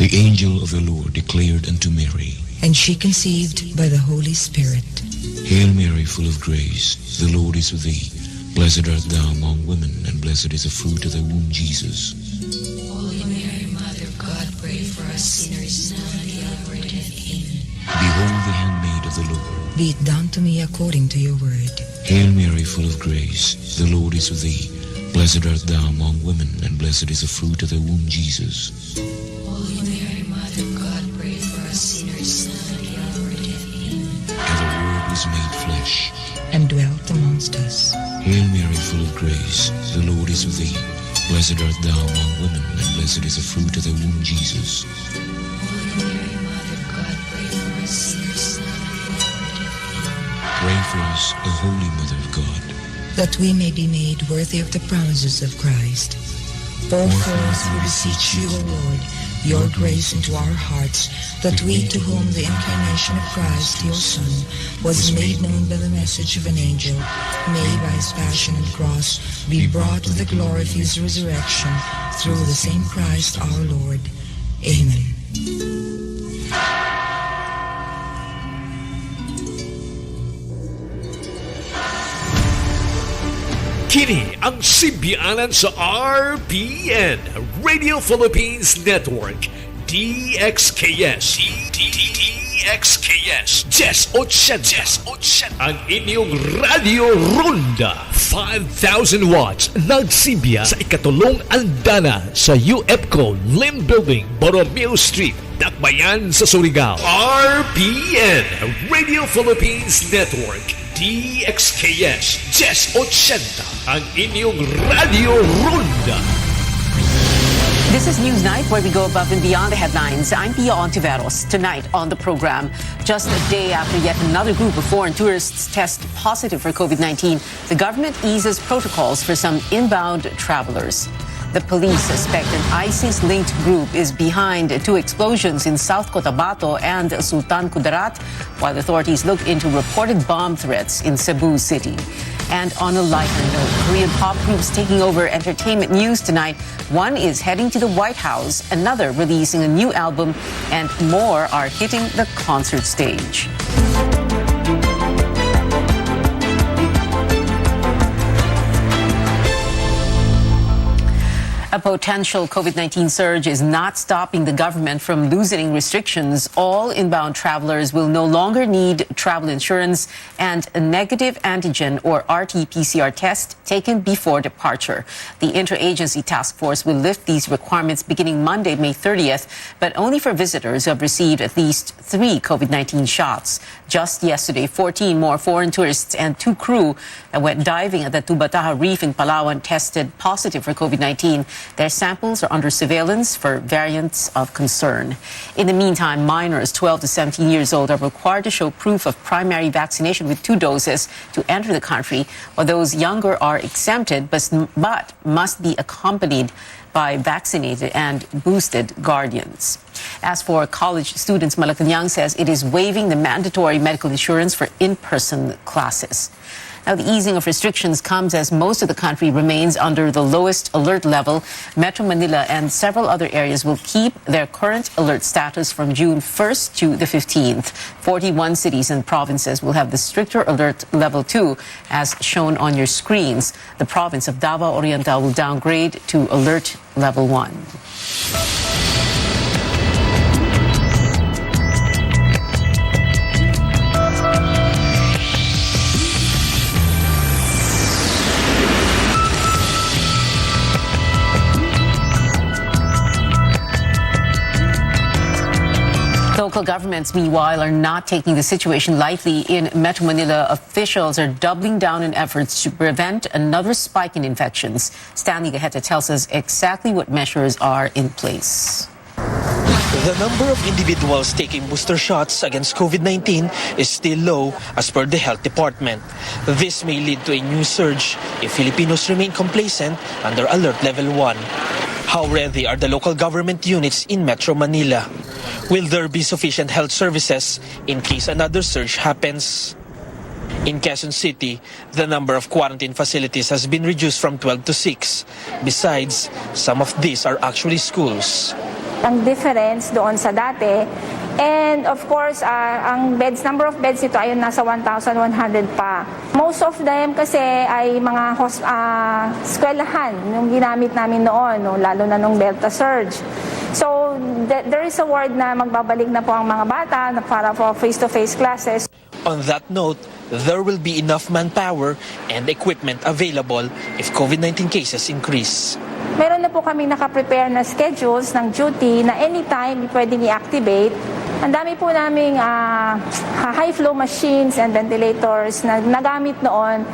The angel of the Lord declared unto Mary, and she conceived by the Holy Spirit. Hail Mary, full of grace, the Lord is with thee. Blessed art thou among women, and blessed is the fruit of thy womb, Jesus. Holy Mary, Mother of God, pray for us sinners, now and at the hour of death. Amen. Behold the handmaid of the Lord. Be it done to me according to your word. Hail Mary, full of grace, the Lord is with thee. Blessed art thou among women, and blessed is the fruit of thy womb, Jesus. Holy Mary, Mother of God, pray for us sinners, now and at the hour of death. Amen. And the Word was made flesh, and dwelt amongst us. Hail Mary, full of grace, the Lord is with thee. Blessed art thou among women, and blessed is the fruit of thy womb, Jesus. Holy Mary, Mother of God, pray for us sinners, now and at the hour of death. Amen. Pray for us, O Holy Mother of God, that we may be made worthy of the promises of Christ. Pour forth, we beseech you, O Lord, your grace into our hearts, that we, to whom the incarnation of Christ, your Son, was made known by the message of an angel, may by his passion and cross be brought to the glory of his resurrection, through the same Christ our Lord. Amen. Kini ang simbianan sa RPN, Radio Philippines Network, DXKS, DXKS, Jess Otsen, ang inyong Radio Ronda, 5,000 watts, nagsimbiya sa ikatulong andana sa UFCO Lim Building, Borromeo Street, Dakbayan sa Surigao. RPN, Radio Philippines Network, DXKS, Jess 80, ang inyong Radio Ronda. This is News Night, where we go above and beyond the headlines. I'm Pia Ontiveros. Tonight on the program, just a day after yet another group of foreign tourists test positive for COVID-19, the government eases protocols for some inbound travelers. The police suspect an ISIS-linked group is behind two explosions in South Cotabato and Sultan Kudarat, while authorities look into reported bomb threats in Cebu City. And on a lighter note, Korean pop groups taking over entertainment news tonight. One is heading to the White House, another releasing a new album, and more are hitting the concert stage. A potential COVID-19 surge is not stopping the government from loosening restrictions. All inbound travelers will no longer need travel insurance and a negative antigen or RT-PCR test taken before departure. The Interagency Task Force will lift these requirements beginning Monday, May 30th, but only for visitors who have received at least 3 COVID-19 shots. Just yesterday, 14 more foreign tourists and 2 crew that went diving at the Tubataha Reef in Palawan tested positive for COVID-19. Their samples are under surveillance for variants of concern. In the meantime, minors 12 to 17 years old are required to show proof of primary vaccination with 2 doses to enter the country, while those younger are exempted but must be accompanied by vaccinated and boosted guardians. As for college students, Malacanang says it is waiving the mandatory medical insurance for in-person classes. Now, the easing of restrictions comes as most of the country remains under the lowest alert level. Metro Manila and several other areas will keep their current alert status from June 1st to the 15th. 41 cities and provinces will have the stricter alert level 2, as shown on your screens. The province of Davao Oriental will downgrade to alert level 1. Local governments, meanwhile, are not taking the situation lightly. In Metro Manila, officials are doubling down in efforts to prevent another spike in infections. Stanley Gaheta tells us exactly what measures are in place. The number of individuals taking booster shots against COVID-19 is still low as per the Health Department. This may lead to a new surge if Filipinos remain complacent under Alert Level 1. How ready are the local government units in Metro Manila? Will there be sufficient health services in case another surge happens? In Quezon City, the number of quarantine facilities has been reduced from 12 to 6. Besides, some of these are actually schools. ang difference doon sa dati. And of course, ang number of beds nito ay nasa 1,100 pa. Most of them kasi ay mga eskwelahan yung ginamit namin noon, no? Lalo na nung Delta surge. So there is a word na magbabalik na po ang mga bata para for face-to-face classes. On that note, there will be enough manpower and equipment available if COVID-19 cases increase. Meron na po kaming nakaprepare na schedules ng duty na anytime pwedeng i-activate. Ang dami po naming high-flow machines and ventilators na nagamit noon.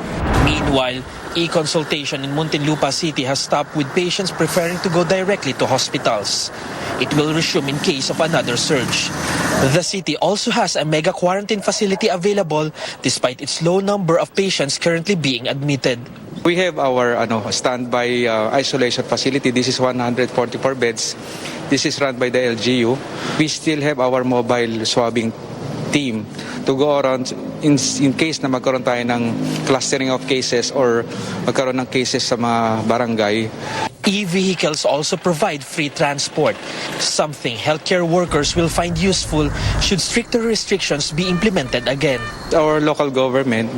Meanwhile, e-consultation in Muntinlupa City has stopped with patients preferring to go directly to hospitals. It will resume in case of another surge. The city also has a mega quarantine facility available despite its low number of patients currently being admitted. We have our standby isolation facility. This is 144 beds. This is run by the LGU. We still have our mobile swabbing team to go around in case na magkaroon tayo ng clustering of cases or magkaroon ng cases sa mga barangay. E-vehicles also provide free transport, something healthcare workers will find useful should stricter restrictions be implemented again. Our local government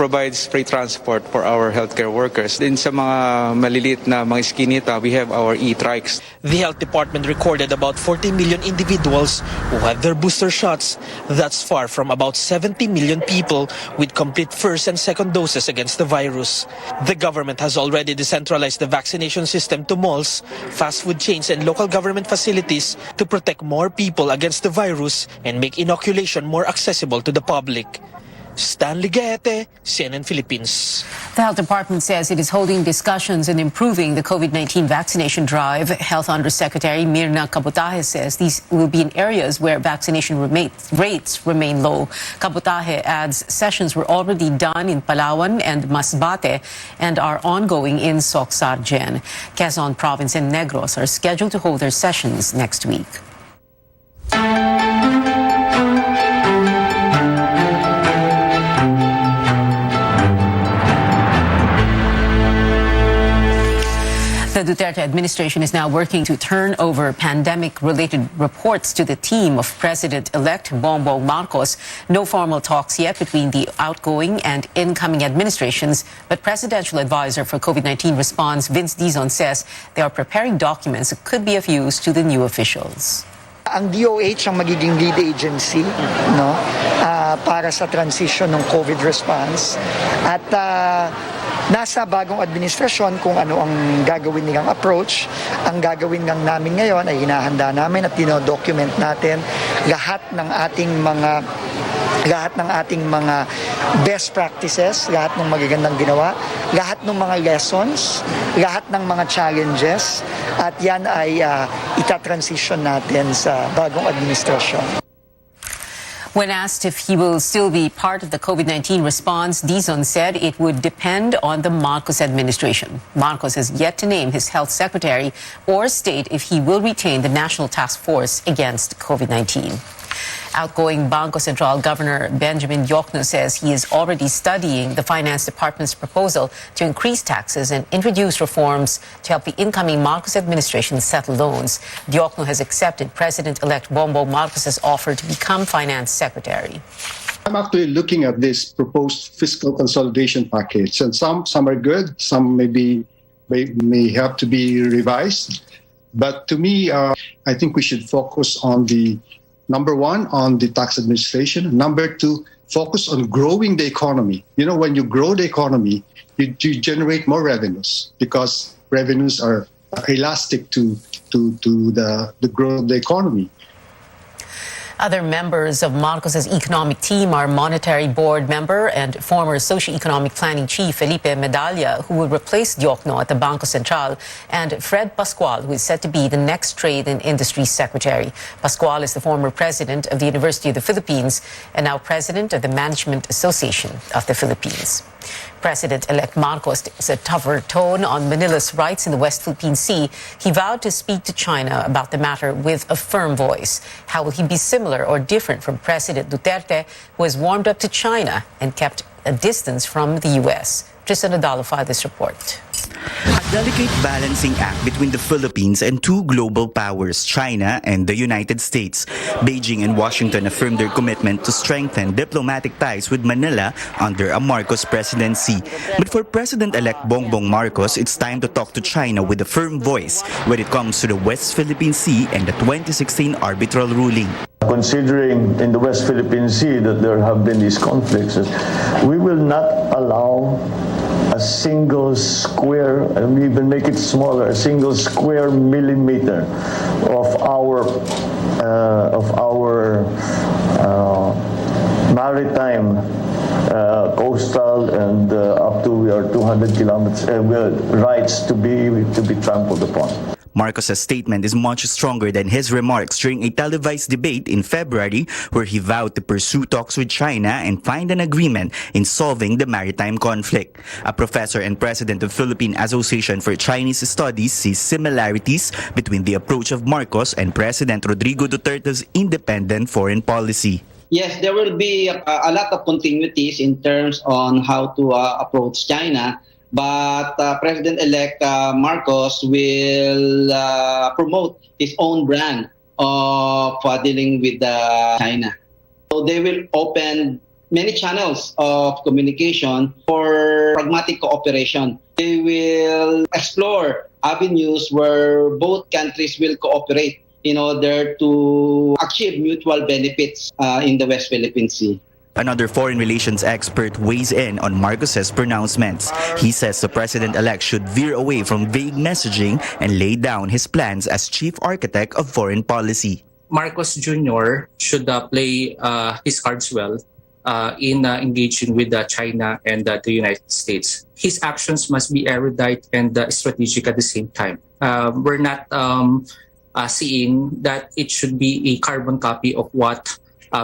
provides free transport for our healthcare workers. Din sa mga maliliit na mga iskinita, we have our e-trikes. The health department recorded about 40 million individuals who had their booster shots. That's far from about 70 million people with complete first and second doses against the virus. The government has already decentralized the vaccination system to malls, fast food chains and local government facilities to protect more people against the virus and make inoculation more accessible to the public. Stanley Gaete, CNN Philippines. The Health Department says it is holding discussions in improving the COVID-19 vaccination drive. Health Undersecretary Mirna Kabutahe says these will be in areas where vaccination rates remain low. Kabutahe adds sessions were already done in Palawan and Masbate and are ongoing in Soc-Sargen. Quezon Province and Negros are scheduled to hold their sessions next week. The Duterte administration is now working to turn over pandemic-related reports to the team of President-elect Bongbong Marcos. No formal talks yet between the outgoing and incoming administrations, but Presidential Advisor for COVID-19 Response Vince Dizon says they are preparing documents that could be of use to the new officials. Ang DOH ang magiging lead agency para sa transition ng COVID response at nasa bagong administrasyon kung ano ang gagawin nilang approach. Ang gagawin lang namin ngayon ay hinahanda namin at dino-document natin lahat ng ating mga best practices, lahat ng magagandang ginawa, lahat ng mga lessons, lahat ng mga challenges, at yan ay itatransition natin sa bagong administrasyon. When asked if he will still be part of the COVID-19 response, Dizon said it would depend on the Marcos administration. Marcos has yet to name his health secretary or state if he will retain the National Task Force against COVID-19. Outgoing Bangko Sentral Governor Benjamin Diokno says he is already studying the Finance Department's proposal to increase taxes and introduce reforms to help the incoming Marcos administration settle loans. Diokno has accepted President-elect Bongbong Marcos's offer to become Finance Secretary. I'm actually looking at this proposed fiscal consolidation package, and some are good, some may have to be revised. But to me, I think we should focus on number one, on the tax administration. Number two, focus on growing the economy. You know, when you grow the economy, you generate more revenues because revenues are elastic to the growth of the economy. Other members of Marcos's economic team are Monetary Board member and former Socio-Economic Planning Chief Felipe Medalla, who will replace Diokno at the Bangko Sentral, and Fred Pascual, who is set to be the next Trade and Industry Secretary. Pascual is the former president of the University of the Philippines and now president of the Management Association of the Philippines. President-elect Marcos takes a tougher tone on Manila's rights in the West Philippine Sea. He vowed to speak to China about the matter with a firm voice. How will he be similar or different from President Duterte, who has warmed up to China and kept a distance from the U.S.? Tristan Nadalo filed this report. delicate balancing act between the Philippines and two global powers, China and the United States. Beijing and Washington affirmed their commitment to strengthen diplomatic ties with Manila under a Marcos presidency. But for President-elect Bongbong Marcos, it's time to talk to China with a firm voice when it comes to the West Philippine Sea and the 2016 arbitral ruling. Considering in the West Philippine Sea that there have been these conflicts, we will not allow a single square, and we even make it smaller, a single square millimeter of our maritime, coastal, and up to our 200 kilometers rights to be trampled upon. Marcos' statement is much stronger than his remarks during a televised debate in February where he vowed to pursue talks with China and find an agreement in solving the maritime conflict. A professor and president of Philippine Association for Chinese Studies sees similarities between the approach of Marcos and President Rodrigo Duterte's independent foreign policy. Yes, there will be a lot of continuities in terms on how to approach China. But President-elect Marcos will promote his own brand of dealing with China. So they will open many channels of communication for pragmatic cooperation. They will explore avenues where both countries will cooperate in order to achieve mutual benefits in the West Philippine Sea. Another foreign relations expert weighs in on Marcos's pronouncements. He says the president-elect should veer away from vague messaging and lay down his plans as chief architect of foreign policy. Marcos Jr. should play his cards well in engaging with China and the United States. His actions must be erudite and strategic at the same time. We're not seeing that it should be a carbon copy of what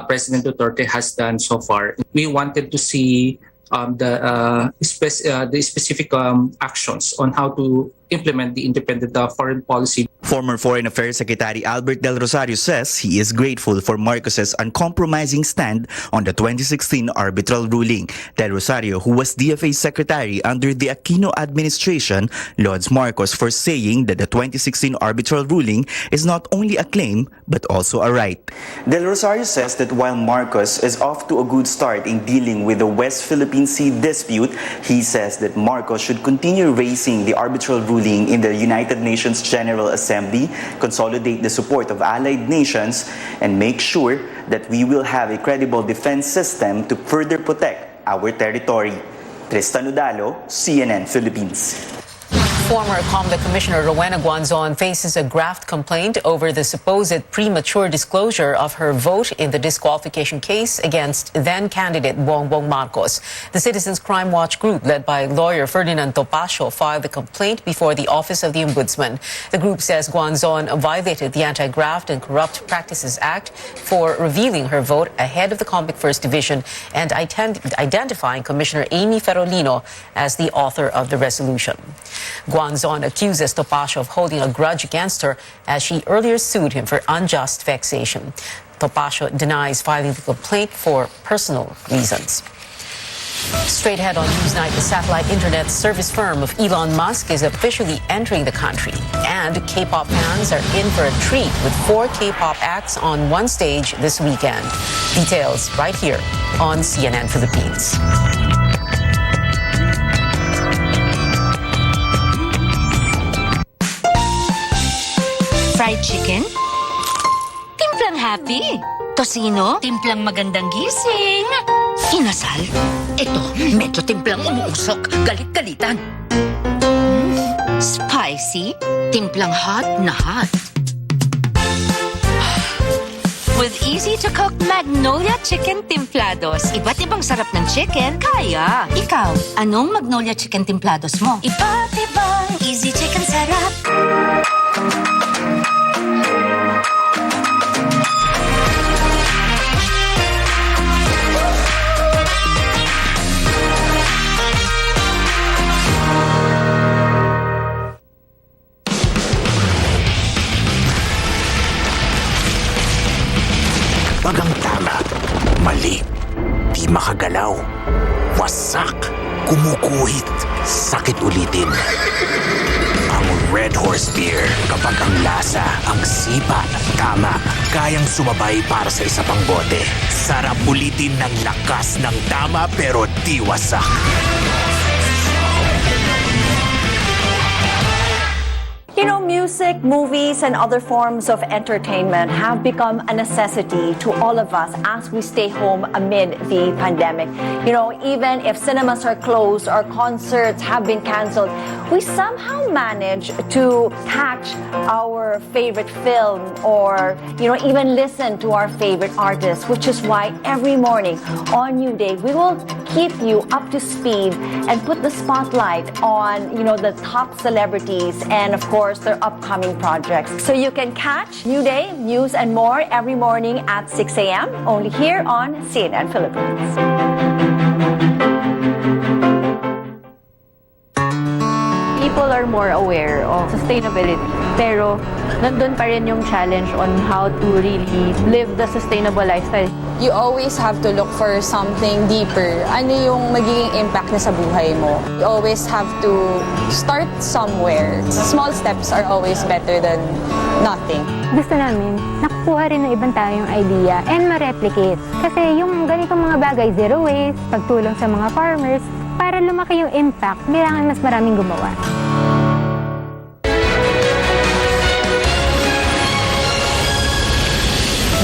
President Duterte has done so far. We wanted to see the specific actions on how to implement the independent foreign policy. Former Foreign Affairs Secretary Albert Del Rosario says he is grateful for Marcos's uncompromising stand on the 2016 arbitral ruling. Del Rosario, who was DFA Secretary under the Aquino administration, lauds Marcos for saying that the 2016 arbitral ruling is not only a claim but also a right. Del Rosario says that while Marcos is off to a good start in dealing with the West Philippine Sea dispute, he says that Marcos should continue raising the arbitral ruling in the United Nations General Assembly, consolidate the support of allied nations, and make sure that we will have a credible defense system to further protect our territory. Tristan Udalo, CNN Philippines. Former COMELEC Commissioner Rowena Guanzon faces a graft complaint over the supposed premature disclosure of her vote in the disqualification case against then-candidate Bongbong Marcos. The Citizens Crime Watch group, led by lawyer Ferdinand Topacio, filed the complaint before the Office of the Ombudsman. The group says Guanzon violated the Anti-Graft and Corrupt Practices Act for revealing her vote ahead of the COMELEC First Division and identifying Commissioner Amy Ferolino as the author of the resolution. Guanzon accuses Topacio of holding a grudge against her as she earlier sued him for unjust vexation. Topacio denies filing the complaint for personal reasons. Straight ahead on Newsnight, the satellite internet service firm of Elon Musk is officially entering the country. And K-pop fans are in for a treat with 4 K-pop acts on one stage this weekend. Details right here on CNN Philippines. Fried chicken? Timplang happy. Tocino? Timplang magandang gising. Inasal? Ito, medyo timplang umuusok. Galit-galitan. Spicy? Timplang hot na hot. With easy-to-cook Magnolia Chicken Timplados, iba't ibang sarap ng chicken, kaya. Ikaw, anong Magnolia Chicken Timplados mo? Iba't ibang easy chicken sarap. Pag ang tama, mali, di makagalaw, wasak, kumukuhit, sakit ulitin. Ang Red Horse Beer, kapag ang lasa, ang sipa, tama, kayang sumabay para sa isa pang bote. Sarap ulitin ng lakas ng tama pero di wasak. You know, music, movies, and other forms of entertainment have become a necessity to all of us as we stay home amid the pandemic. You know, even if cinemas are closed or concerts have been canceled, we somehow manage to catch our favorite film or, you know, even listen to our favorite artists, which is why every morning on New Day, we will keep you up to speed and put the spotlight on, you know, the top celebrities and, of course, their upcoming projects. So you can catch New Day, news and more every morning at 6 a.m. only here on CNN Philippines. People are more aware of sustainability, pero nandun pa rin yung challenge on how to really live the sustainable lifestyle. You always have to look for something deeper. Ano yung magiging impact niya sa buhay mo? You always have to start somewhere. Small steps are always better than nothing. Gusto namin, nakukuha rin ng ibang tao yung idea and ma-replicate. Kasi yung ganitong mga bagay, zero waste, pagtulong sa mga farmers, para lumaki yung impact, kailangan mas maraming gumawa.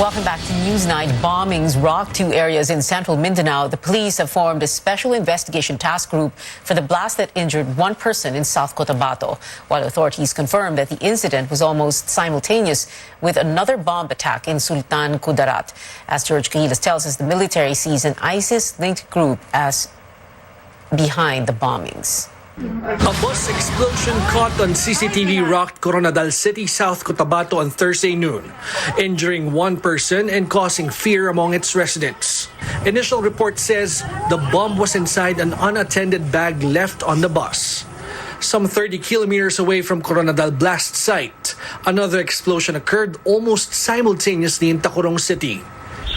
Welcome back to News Night. Bombings rocked two areas in central Mindanao. The police have formed a special investigation task group for the blast that injured one person in South Cotabato, while authorities confirmed that the incident was almost simultaneous with another bomb attack in Sultan Kudarat. As George Cahilas tells us, the military sees an ISIS-linked group as behind the bombings. A bus explosion caught on CCTV rocked Coronadal City, South Cotabato on Thursday noon, injuring one person and causing fear among its residents. Initial report says the bomb was inside an unattended bag left on the bus. Some 30 kilometers away from Coronadal blast site, another explosion occurred almost simultaneously in Tacurong City.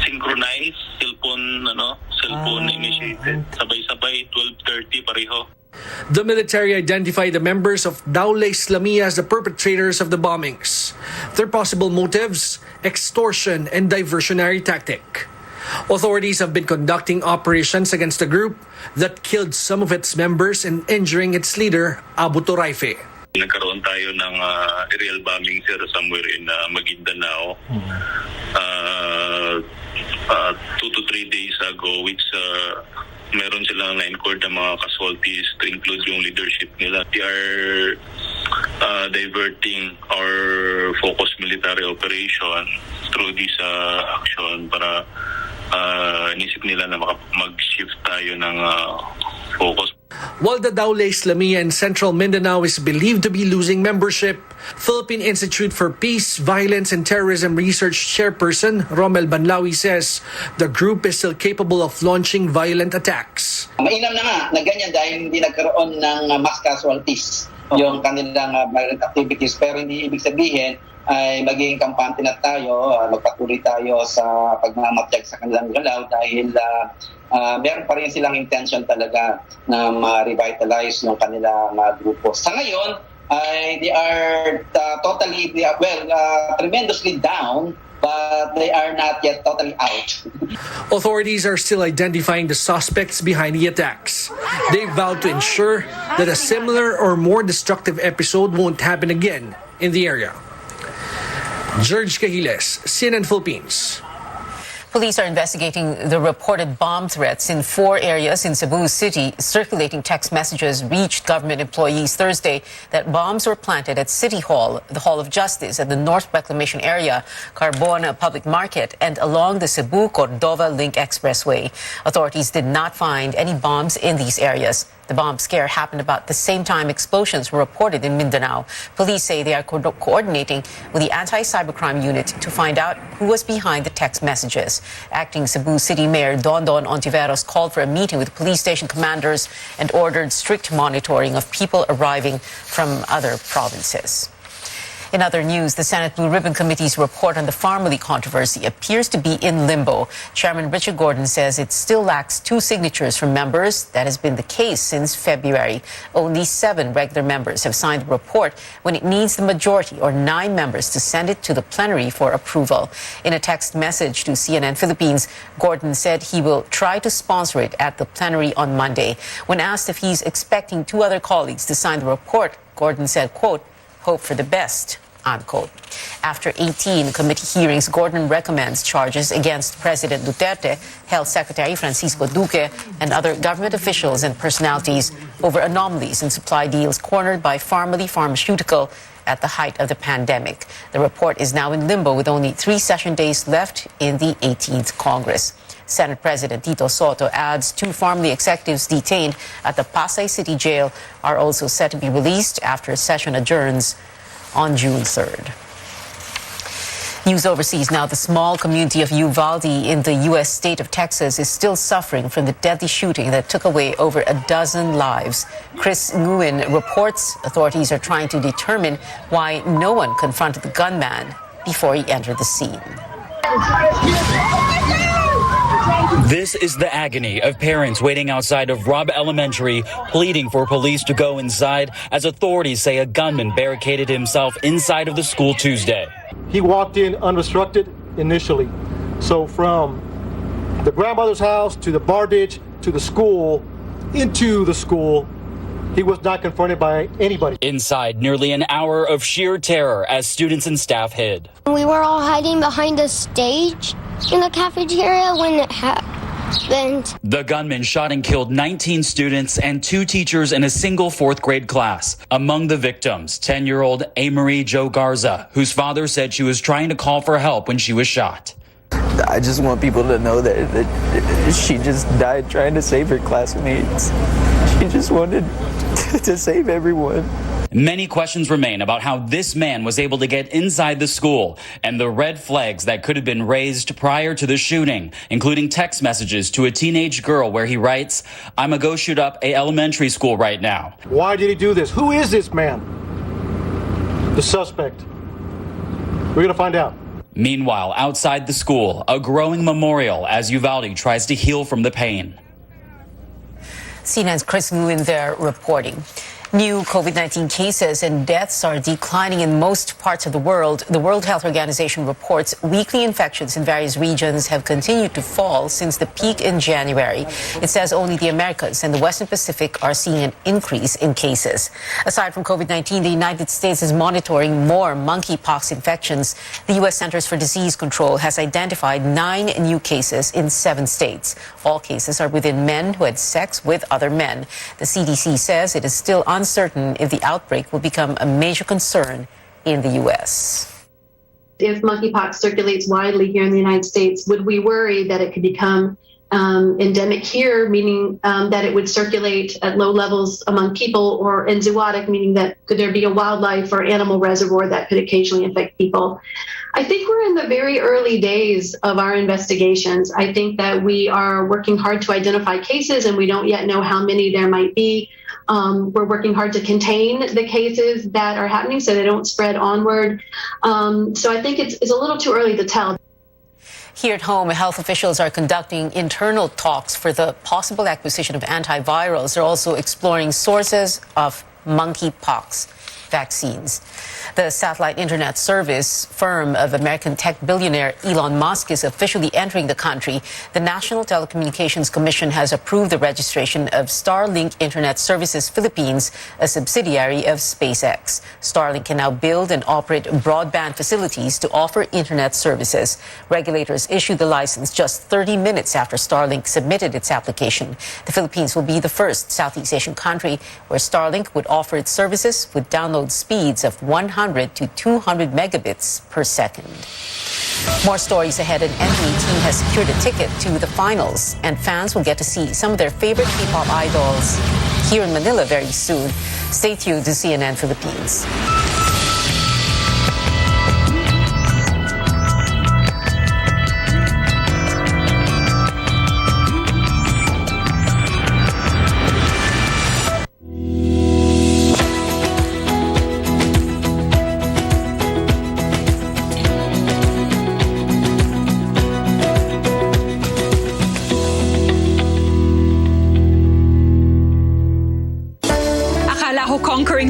Synchronized, cellphone initiated. Sabay-sabay, 12:30 pareho. The military identified the members of Daula Islamia as the perpetrators of the bombings. Their possible motives, extortion and diversionary tactic. Authorities have been conducting operations against the group that killed some of its members and injuring its leader, Abu Turaife. Nagkaroon tayo ng aerial bombing, sir, somewhere in Maguindanao 2 to 3 days ago, which meron silang na-encord na mga casualties to include yung leadership nila. They are diverting our focus military operation through this action para inisip nila na mag-shift tayo ng focus. While the Daula Islamia in Central Mindanao is believed to be losing membership, Philippine Institute for Peace, Violence and Terrorism Research Chairperson Romel Banlawi says the group is still capable of launching violent attacks. Mainam na nga na ganyan dahil hindi nagkaroon ng mass casualties yung kanilang violent activities, pero hindi ibig sabihin ay magiging kampante na tayo, magpatuloy tayo sa pagmamatyag sa kanilang galaw dahil meron pa rin silang intention talaga na ma-revitalize yung kanilang grupo. Sa ngayon, they are tremendously down, but they are not yet totally out. Authorities are still identifying the suspects behind the attacks. They vowed to ensure that a similar or more destructive episode won't happen again in the area. George Cahiles, CNN Philippines. Police are investigating the reported bomb threats in 4 areas in Cebu City. Circulating text messages reached government employees Thursday that bombs were planted at City Hall, the Hall of Justice at the North Reclamation Area, Carbona Public Market, and along the Cebu-Cordova Link Expressway. Authorities did not find any bombs in these areas. The bomb scare happened about the same time explosions were reported in Mindanao. Police say they are coordinating with the Anti-Cybercrime Unit to find out who was behind the text messages. Acting Cebu City Mayor Dondon Ontiveros called for a meeting with police station commanders and ordered strict monitoring of people arriving from other provinces. In other news, the Senate Blue Ribbon Committee's report on the Farmally controversy appears to be in limbo. Chairman Richard Gordon says it still lacks 2 signatures from members. That has been the case since February. Only 7 regular members have signed the report when it needs the majority or 9 members to send it to the plenary for approval. In a text message to CNN Philippines, Gordon said he will try to sponsor it at the plenary on Monday. When asked if he's expecting 2 other colleagues to sign the report, Gordon said, quote, "Hope for the best," unquote. After 18 committee hearings, Gordon recommends charges against President Duterte, Health Secretary Francisco Duque, and other government officials and personalities over anomalies in supply deals cornered by Farmally Pharmaceutical at the height of the pandemic. The report is now in limbo with only 3 session days left in the 18th Congress. Senate President Tito Soto adds 2 Farmally executives detained at the Pasay City Jail are also set to be released after a session adjourns on June 3rd. News overseas now. The small community of Uvalde in the U.S. state of Texas is still suffering from the deadly shooting that took away over a dozen lives. Chris Nguyen reports authorities are trying to determine why no one confronted the gunman before he entered the scene. This is the agony of parents waiting outside of Robb Elementary, pleading for police to go inside as authorities say a gunman barricaded himself inside of the school Tuesday. He walked in unobstructed initially. So from the grandmother's house to the bar ditch to the school, into the school, he was not confronted by anybody. Inside, nearly an hour of sheer terror as students and staff hid. We were all hiding behind the stage in the cafeteria when it happened. The gunman shot and killed 19 students and 2 teachers in a single 4th grade class. Among the victims, 10-year-old Amarie Jo Garza, whose father said she was trying to call for help when she was shot. I just want people to know that she just died trying to save her classmates. She just wanted to save everyone. Many questions remain about how this man was able to get inside the school and the red flags that could have been raised prior to the shooting, including text messages to a teenage girl where he writes, "I'ma go shoot up a elementary school right now." Why did he do this? Who is this man? The suspect. We're going to find out. Meanwhile, outside the school, a growing memorial as Uvalde tries to heal from the pain. CNN's Chris Nguyen there reporting. New COVID-19 cases and deaths are declining in most parts of the world. The World Health Organization reports weekly infections in various regions have continued to fall since the peak in January. It says only the Americas and the Western Pacific are seeing an increase in cases. Aside from COVID-19, the United States is monitoring more monkeypox infections. The U.S. Centers for Disease Control has identified 9 new cases in 7 states. All cases are within men who had sex with other men. The CDC says it is still uncertain if the outbreak will become a major concern in the U.S. If monkeypox circulates widely here in the United States, would we worry that it could become endemic here, meaning that it would circulate at low levels among people, or in zoonotic, meaning that could there be a wildlife or animal reservoir that could occasionally affect people? I think we're in the very early days of our investigations. I think that we are working hard to identify cases, and we don't yet know how many there might be. We're working hard to contain the cases that are happening so they don't spread onward. So I think it's a little too early to tell. Here at home, health officials are conducting internal talks for the possible acquisition of antivirals. They're also exploring sources of monkeypox vaccines. The satellite internet service firm of American tech billionaire Elon Musk is officially entering the country. The National Telecommunications Commission has approved the registration of Starlink Internet Services Philippines, a subsidiary of SpaceX. Starlink can now build and operate broadband facilities to offer internet services. Regulators issued the license just 30 minutes after Starlink submitted its application. The Philippines will be the first Southeast Asian country where Starlink would offer its services with download speeds of 100 to 200 megabits per second. More stories ahead. An NBA team has secured a ticket to the finals, and fans will get to see some of their favorite K-pop idols here in Manila very soon. Stay tuned to CNN Philippines.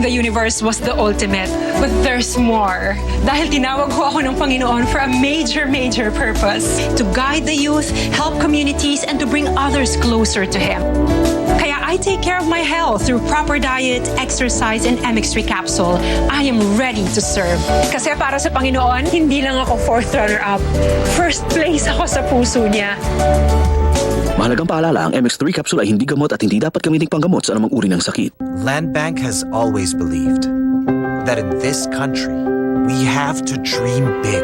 the universe was the ultimate. But there's more. Dahil tinawag ho ako ng Panginoon for a major purpose. To guide the youth, help communities, and to bring others closer to Him. Kaya I take care of my health through proper diet, exercise, and MX3 capsule. I am ready to serve. Kasi para sa Panginoon, hindi lang ako fourth runner-up. First place ako sa puso niya. Mahalagang paalala, ang MX3 capsule ay hindi gamot at hindi dapat gamiting panggamot sa anumang uri ng sakit. Land Bank has always believed that in this country, we have to dream big.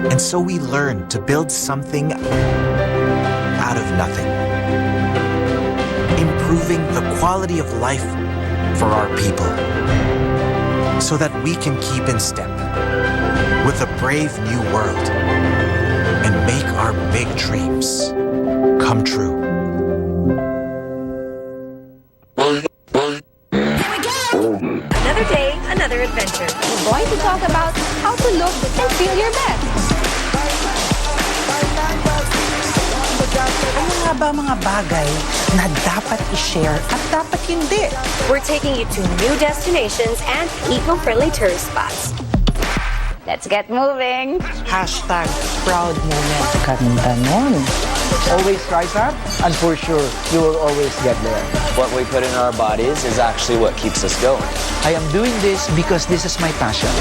And so we learn to build something out of nothing. Improving the quality of life for our people so that we can keep in step with a brave new world and make our big dreams come true. Another day, another adventure. We're going to talk about how to look and feel your best. Ano nga ba mga bagay na dapat i-share at dapat hindi? We're taking you to new destinations and eco-friendly tourist spots. Let's get moving. Hashtag proud moment. Ganda nun. Always rise up, and for sure, you will always get there. What we put in our bodies is actually what keeps us going. I am doing this because this is my passion.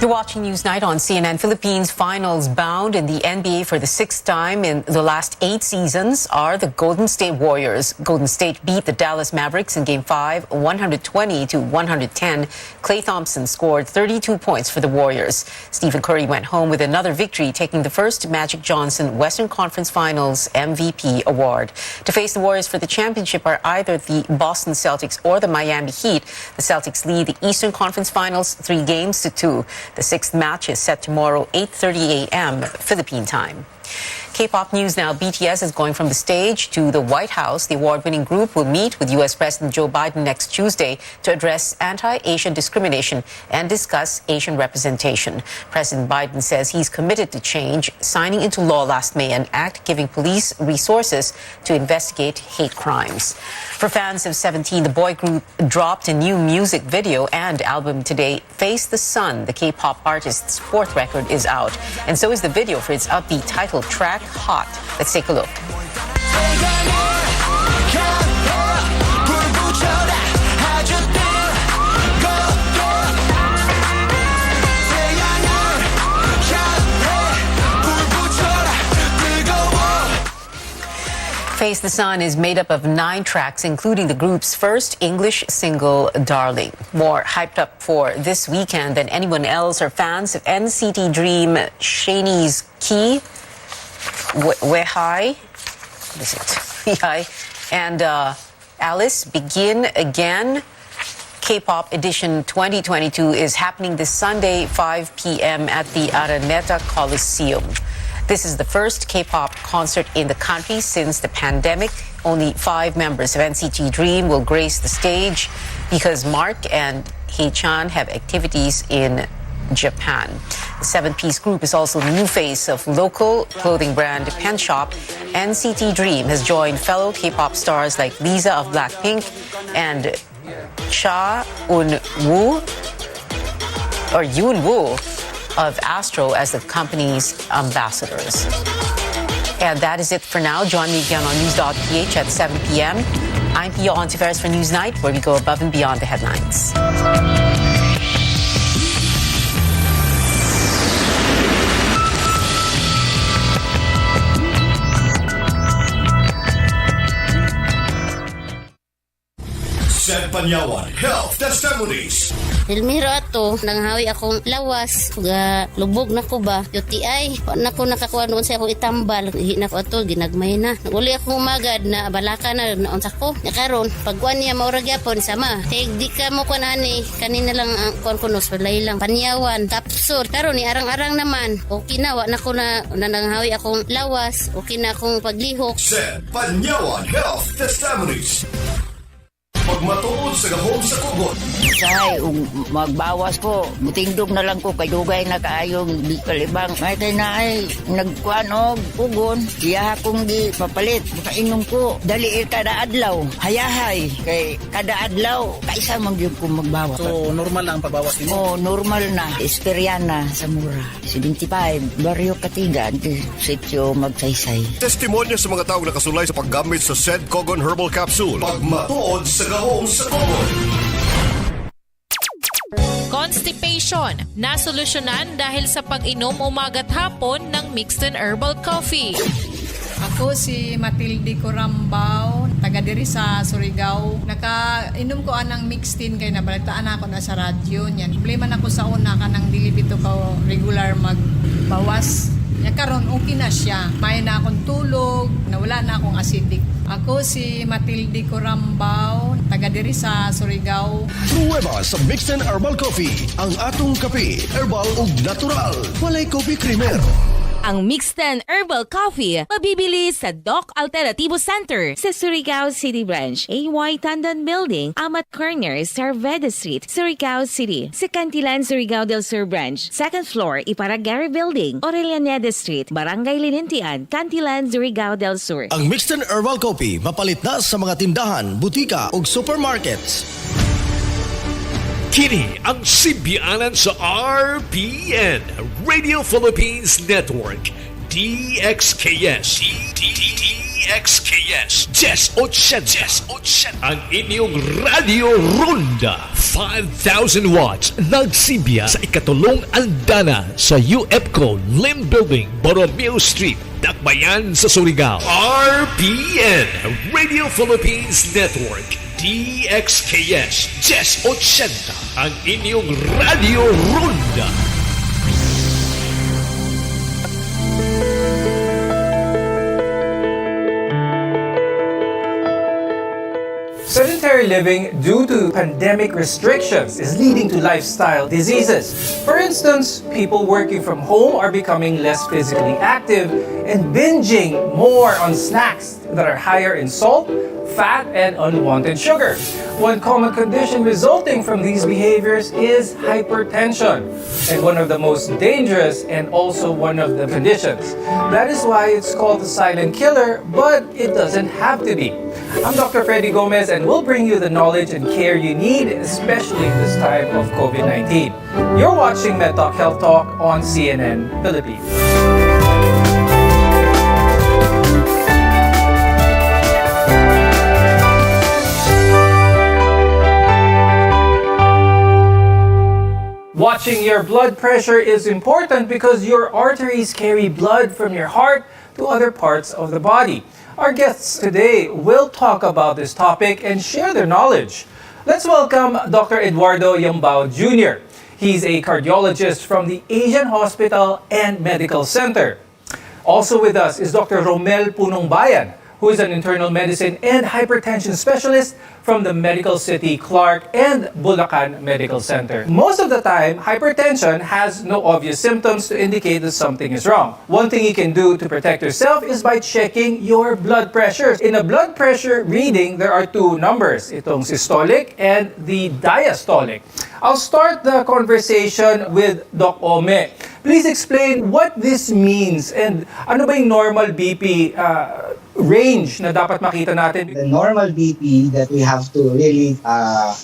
You're watching Newsnight on CNN Philippines. Finals bound in the NBA for the sixth time in the last 8 seasons are the Golden State Warriors. Golden State beat the Dallas Mavericks in Game 5, 120-110. Klay Thompson scored 32 points for the Warriors. Stephen Curry went home with another victory, taking the first Magic Johnson Western Conference Finals MVP award. To face the Warriors for the championship are either the Boston Celtics or the Miami Heat. The Celtics lead the Eastern Conference Finals 3-2. The sixth match is set tomorrow, 8:30 a.m. Philippine time. K-pop news now. BTS is going from the stage to the White House. The award-winning group will meet with U.S. President Joe Biden next Tuesday to address anti-Asian discrimination and discuss Asian representation. President Biden says he's committed to change, signing into law last May an act giving police resources to investigate hate crimes. For fans of 17, the boy group dropped a new music video and album today. Face the Sun, the K-pop artist's fourth record, is out. And so is the video for its upbeat title track, Hot. Let's take a look. Face the Sun is made up of 9 tracks, including the group's first English single, Darling. More hyped up for this weekend than anyone else are fans of NCT Dream, Shani's Key, Wehai, what is it? Wehai, and Alice, Begin Again. K-pop edition 2022 is happening this Sunday, 5 p.m. at the Araneta Coliseum. This is the first K-pop concert in the country since the pandemic. Only 5 members of NCT Dream will grace the stage because Mark and Hee-chan have activities in Japan. The 7-piece group is also the new face of local clothing brand Pen Shop. NCT Dream has joined fellow K-pop stars like Lisa of Blackpink and Cha Eun-woo or Yoon Woo of Astro as the company's ambassadors. And that is it for now. Join me again on news.ph at 7 p.m. I'm Pia Ontiveros for Newsnight, where we go above and beyond the headlines. Sed Panyawan Health Testimonies. Elmiro ato, nanghawi akong lawas, lubog na ko ba, UTI, na ko nakakuha noon sa akong itambal, hina ko ato, ginagmay na. Uli akong umagad na balaka na naunsa ko. Nakaroon, pagkuhan niya maurag yapon, sama. Di ka mo kunani, kanina lang ang kuhan ko nos, walay lang, Panyawan, tapsur. Karon ni arang-arang naman, okay na, na ko na nanghawi akong lawas, okay na akong paglihok. Sed Panyawan Health Testimonies. Pagmatuod sa gahom sa kugot. Say, magbawas ko. Mutingdog na lang ko kay dugay na kaayong di kalibang. May kay na ay nagkuhan og ugon. Siya akong di papalit. Makainom ko. Dali kada adlaw. Hayahay. Kay kada adlaw, kaisa man gyud ko magbawas. So, normal lang ang pagbawas nimo? Oo, normal na. Esperiana sa mura. 75. Barrio Katigan. Sityo Magsaysay. Testimonya sa mga taong nakasulay sa paggamit sa Sed Kogon Herbal Capsule. Pagmatuod sa gahom sa kugot. Constipation, nasolusyonan dahil sa pag-inom umaga't hapon ng mixed and herbal coffee. Ako si Matilde Corambao, taga diri sa Surigao. Nakainom ko anang mixtin kay nabalitaan ako na sa radyo niyan. Problema na ko sa una kanang dili bito ko regular magbawas. Ya karon okay na siya. May na akong tulog, nawala na akong acidic. Ako si Matilde Corambao, taga diri sa Surigao. Pruweba sa Mixed and Herbal Coffee. Ang atong kape, herbal ug natural. Walay coffee creamer. Ang Mixed and Herbal Coffee mabibili sa Doc Alternativo Center sa Surigao City Branch, AY Tandan Building, Amat Corner, Sarveda Street, Surigao City. Sa Cantilan, Surigao del Sur Branch, 2nd floor, Iparagari Building, Aurelianeda Street, Barangay Linintian, Cantilan, Surigao del Sur. Ang Mixed and Herbal Coffee mapalit na sa mga tindahan, butika ug supermarkets. Kini ang simbianan sa RPN Radio Philippines Network DXKS DXKS 1080 ang inyong Radio Ronda 5,000 watts nagsimbiya sa ikatulong andana sa UFCO Lim Building, Borromeo Street, Dakbayan sa Surigao. RPN Radio Philippines Network DXKS 1080 ang inyong Radio Ronda. Sedentary living due to pandemic restrictions is leading to lifestyle diseases. For instance, people working from home are becoming less physically active and binging more on snacks that are higher in salt, fat, and unwanted sugar. One common condition resulting from these behaviors is hypertension, and one of the most dangerous and also one of the conditions. That is why it's called the silent killer, but it doesn't have to be. I'm Dr. Freddy Gomez, and we'll bring you the knowledge and care you need, especially in this time of COVID-19. You're watching MedTalk Health Talk on CNN Philippines. Watching your blood pressure is important because your arteries carry blood from your heart to other parts of the body. Our guests today will talk about this topic and share their knowledge. Let's welcome Dr. Eduardo Yambao Jr. He's a cardiologist from the Asian Hospital and Medical Center. Also with us is Dr. Romel Punongbayan, who is an internal medicine and hypertension specialist from the Medical City Clark and Bulacan Medical Center. Most of the time, hypertension has no obvious symptoms to indicate that something is wrong. One thing you can do to protect yourself is by checking your blood pressure. In a blood pressure reading, there are two numbers, itong systolic and the diastolic. I'll start the conversation with Doc Ome. Please explain what this means and ano ba yung normal BP range na dapat makita natin? The normal BP that we have to really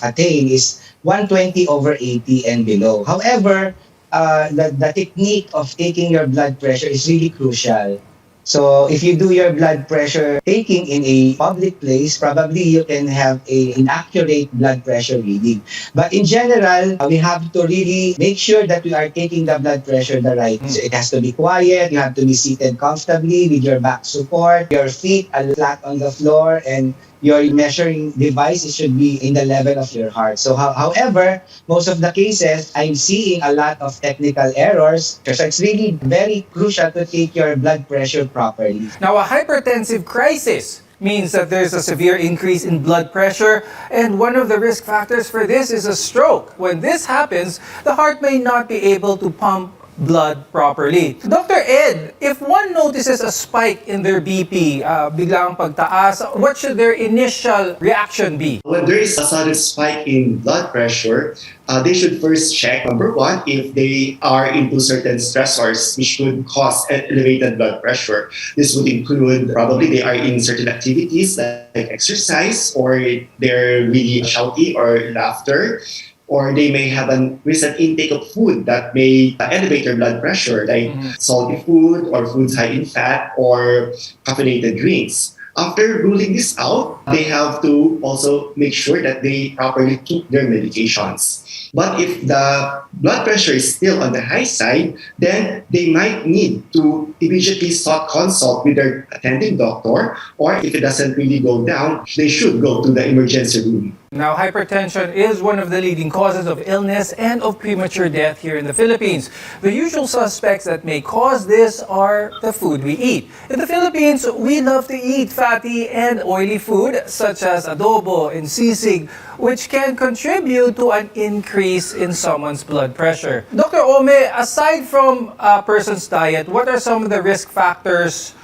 attain is 120/80 and below. However, the technique of taking your blood pressure is really crucial. So if you do your blood pressure taking in a public place, probably you can have an accurate blood pressure reading. But in general, we have to really make sure that we are taking the blood pressure the right. So it has to be quiet, you have to be seated comfortably with your back support, your feet are flat on the floor, and your measuring device, it should be in the level of your heart. So however, most of the cases, I'm seeing a lot of technical errors. So it's really very crucial to take your blood pressure properly. Now, a hypertensive crisis means that there's a severe increase in blood pressure, and one of the risk factors for this is a stroke. When this happens, the heart may not be able to pump blood properly. Dr. Ed, if one notices a spike in their BP, biglang pagtaas, what should their initial reaction be? When there is a sudden spike in blood pressure, they should first check, number one, if they are into certain stressors which could cause elevated blood pressure. This would include probably they are in certain activities like exercise, or they're really shouty or laughter, or they may have a recent intake of food that may elevate their blood pressure, like salty food or foods high in fat or caffeinated drinks. After ruling this out, they have to also make sure that they properly took their medications. But if the blood pressure is still on the high side, then they might need to immediately consult with their attending doctor, or if it doesn't really go down, they should go to the emergency room. Now, hypertension is one of the leading causes of illness and of premature death here in the Philippines. The usual suspects that may cause this are the food we eat. In the Philippines, we love to eat fatty and oily food such as adobo and sisig, which can contribute to an increase in someone's blood pressure. Dr. Ome, aside from a person's diet, what are some of the risk factors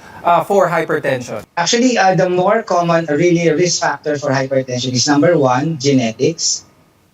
for hypertension? Actually, the more common really risk factor for hypertension is number one, genetics.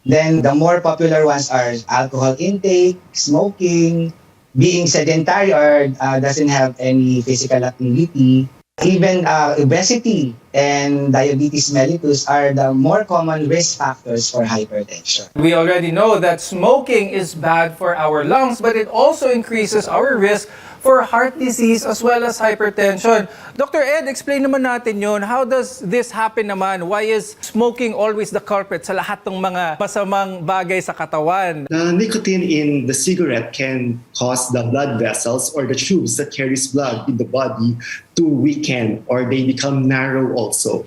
Then the more popular ones are alcohol intake, smoking, being sedentary or doesn't have any physical activity. Even obesity and diabetes mellitus are the more common risk factors for hypertension. We already know that smoking is bad for our lungs, but it also increases our risk for heart disease as well as hypertension. Dr. Ed, explain naman natin yun. How does this happen naman? Why is smoking always the culprit sa lahat ng mga masamang bagay sa katawan? The nicotine in the cigarette can cause the blood vessels or the tubes that carries blood in the body to weaken, or they become narrow also.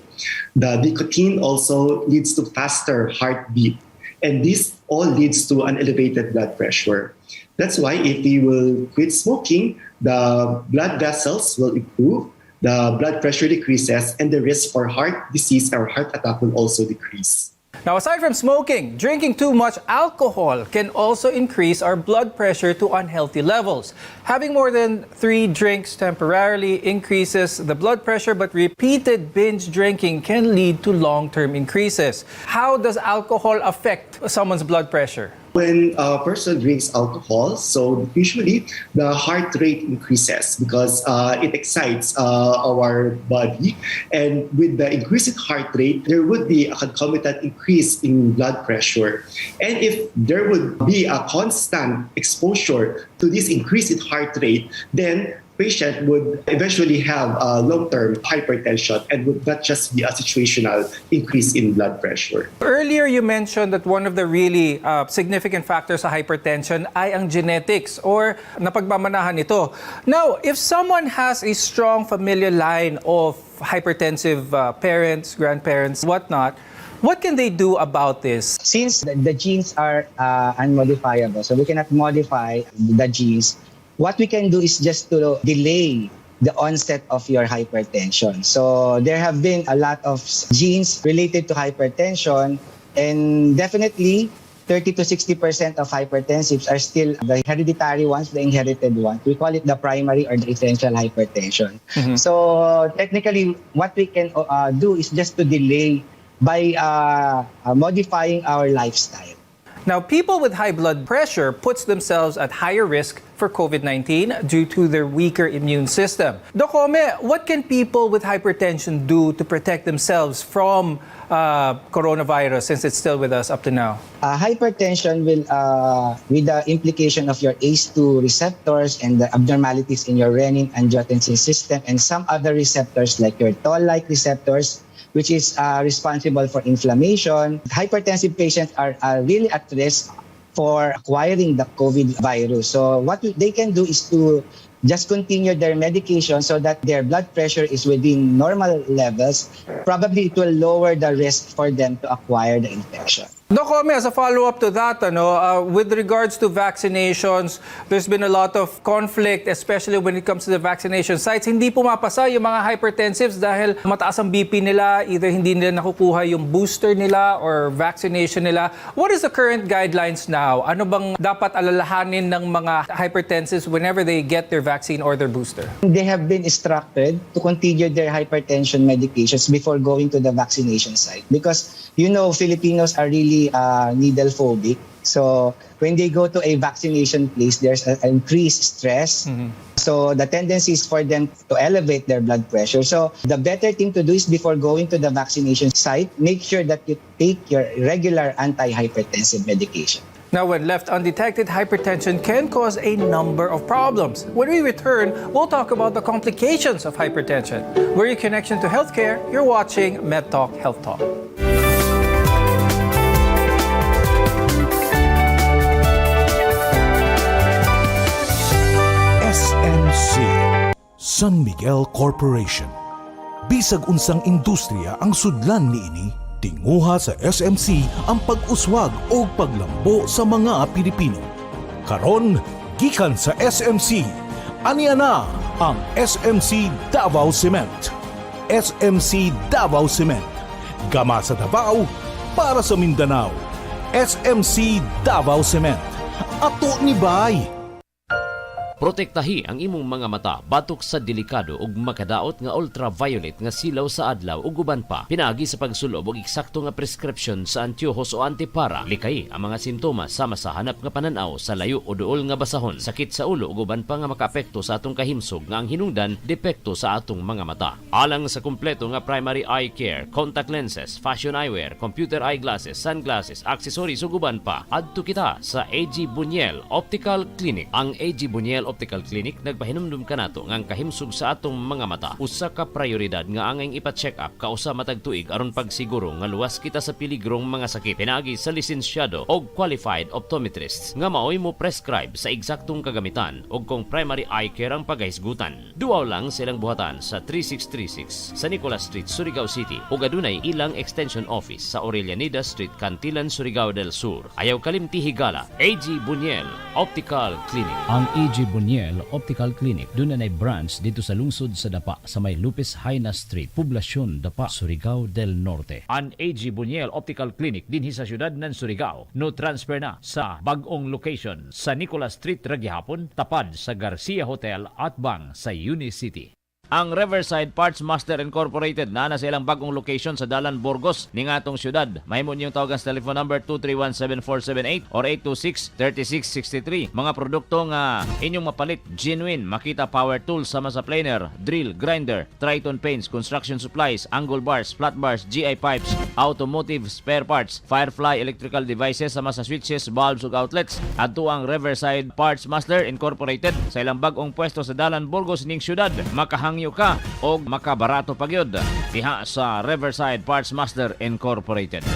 The nicotine also leads to faster heartbeat, and this all leads to an elevated blood pressure. That's why if we will quit smoking, the blood vessels will improve, the blood pressure decreases, and the risk for heart disease or heart attack will also decrease. Now, aside from smoking, drinking too much alcohol can also increase our blood pressure to unhealthy levels. Having more than 3 drinks temporarily increases the blood pressure, but repeated binge drinking can lead to long-term increases. How does alcohol affect someone's blood pressure? When a person drinks alcohol, so usually the heart rate increases because it excites our body. And with the increased heart rate, there would be a concomitant increase in blood pressure. And if there would be a constant exposure to this increased heart rate, then patient would eventually have long-term hypertension and would not just be a situational increase in blood pressure. Earlier, you mentioned that one of the really significant factors sa hypertension ay ang genetics or napagmamanahan nito. Now, if someone has a strong familial line of hypertensive parents, grandparents, whatnot, what can they do about this? Since the genes are unmodifiable, so we cannot modify the genes, what we can do is just to delay the onset of your hypertension. So there have been a lot of genes related to hypertension, and definitely 30 to 60% of hypertensives are still the hereditary ones, the inherited ones. We call it the primary or the essential hypertension. So technically, what we can do is just to delay by modifying our lifestyle. Now, people with high blood pressure puts themselves at higher risk for COVID-19 due to their weaker immune system. Doc Ome, what can people with hypertension do to protect themselves from coronavirus since it's still with us up to now? Hypertension will, with the implication of your ACE2 receptors and the abnormalities in your renin-angiotensin system and some other receptors like your toll-like receptors, which is responsible for inflammation. Hypertensive patients are really at risk for acquiring the COVID virus. So what they can do is to just continue their medication so that their blood pressure is within normal levels. Probably it will lower the risk for them to acquire the infection. Doc Ome, as a follow-up to that, with regards to vaccinations, there's been a lot of conflict, especially when it comes to the vaccination sites. Hindi pumapasa yung mga hypertensives dahil mataas ang BP nila, either hindi nila nakukuha yung booster nila or vaccination nila. What is the current guidelines now? Ano bang dapat alalahanin ng mga hypertensives whenever they get their vaccine or their booster? They have been instructed to continue their hypertension medications before going to the vaccination site because, Filipinos are really needle phobic. So when they go to a vaccination place, there's an increased stress. Mm-hmm. So the tendency is for them to elevate their blood pressure. So the better thing to do is before going to the vaccination site, make sure that you take your regular antihypertensive medication. Now, when left undetected, hypertension can cause a number of problems. When we return, we'll talk about the complications of hypertension. We're your connection to healthcare. You're watching MedTalk Health Talk. SMC, San Miguel Corporation. Bisag unsang industriya ang sudlan niini, tinguha sa SMC ang pag-uswag o paglambo sa mga Pilipino. Karon, gikan sa SMC, aniya na ang SMC Davao Cement. SMC Davao Cement, gama sa Davao para sa Mindanao. SMC Davao Cement, ato ni Bay. Protektahi ang imong mga mata batok sa delikado ug makadaot nga ultraviolet nga silaw sa adlaw ug uban pa. Pinaagi sa pagsulob og eksakto nga prescription sa antiyohos o antipara. Likay ang mga simptomas sama sa hanap nga pananaw sa layo o duol nga basahon, sakit sa ulo ug uban pa nga makaapekto sa atong kahimsog nga ang hinungdan depekto sa atong mga mata. Alang sa kumpleto nga primary eye care, contact lenses, fashion eyewear, computer eyeglasses, sunglasses, accessories ug uban pa, adto kita sa AG Buñuel Optical Clinic. Ang AG Buñuel Optical Clinic nagpahinumdum kanato nga ang kahimsog sa atong mga mata usa ka prioridad nga angay ipa-check up kausa matag tuig aron pagsiguro nga luwas kita sa piligrong mga sakit. Pinagi sa lisensyado og qualified optometrists nga maoy mo prescribe sa eksaktong kagamitan og kung primary eye care ang paghisgutan. Duaw lang silang buhatan sa 3636 sa Nicolas Street, Surigao City ug adunay ilang extension office sa Aurelianida Street, Cantilan, Surigao del Sur. Ayaw kalimti higala, AG Buñuel Optical Clinic. Ang AG Buñuel Optical Clinic doon na branch dito sa lungsod sa Dapa sa may Lupis Haina Street, Poblasyon Dapa, Surigao del Norte. Ang AG Buñuel Optical Clinic dinhi sa syudad ng Surigao no transfer na sa bag-ong location sa Nicolas Street Ragyahapon, tapad sa Garcia Hotel at bang sa Unicity. Ang Riverside Parts Master Incorporated na silang bagong location sa Dalan, Burgos ning atong syudad. Mahimo niyong tawagan sa telephone number 231-7478 or 826-3663. Mga produkto nga inyong mapalit, genuine, Makita Power Tools sama sa planer, drill, grinder, Triton Paints, construction supplies, angle bars, flat bars, GI pipes, automotive spare parts, Firefly electrical devices sama sa switches, bulbs ug outlets. Adto ang Riverside Parts Master Incorporated sa ilang bagong pwesto sa Dalan, Burgos ning syudad. Makahangyo ka o makabarato pagyod diha sa Riverside Parts Master Incorporated.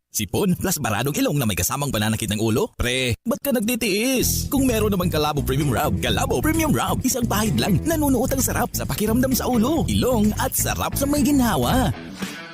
Sipon plus baradong ilong na may kasamang pananakit ng ulo? Pre, ba't ka nagtitiis? Kung meron namang Calabo Premium Rub, Calabo Premium Rub, isang pahid lang, nanunuot ang sarap sa pakiramdam sa ulo, ilong at sarap sa may ginhawa.